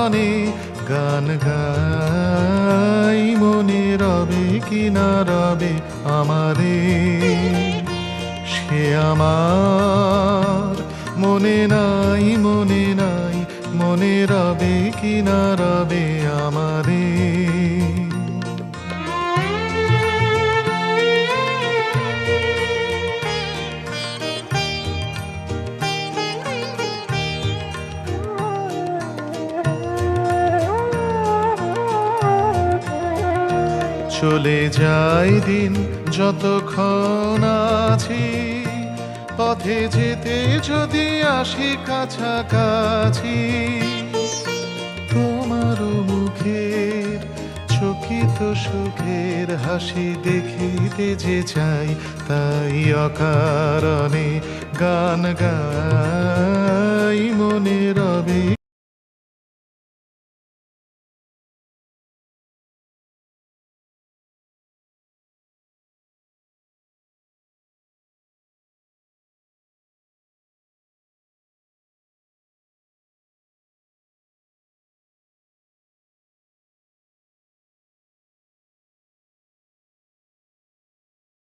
অকারণে গান গাই, মনে রবে কি না রবে আমারে সে আমার মনে নাই, মনে নাই, মনে রবে কি না রবে আমারে। চলে যায় দিন যতক্ষণ আছি, পথে যেতে যদি আসি কাছাকাছি, তোমার মুখের চকিত সুখের হাসি দেখিতে যে চাই, তাই অকারণে গান গাই, মনে রবে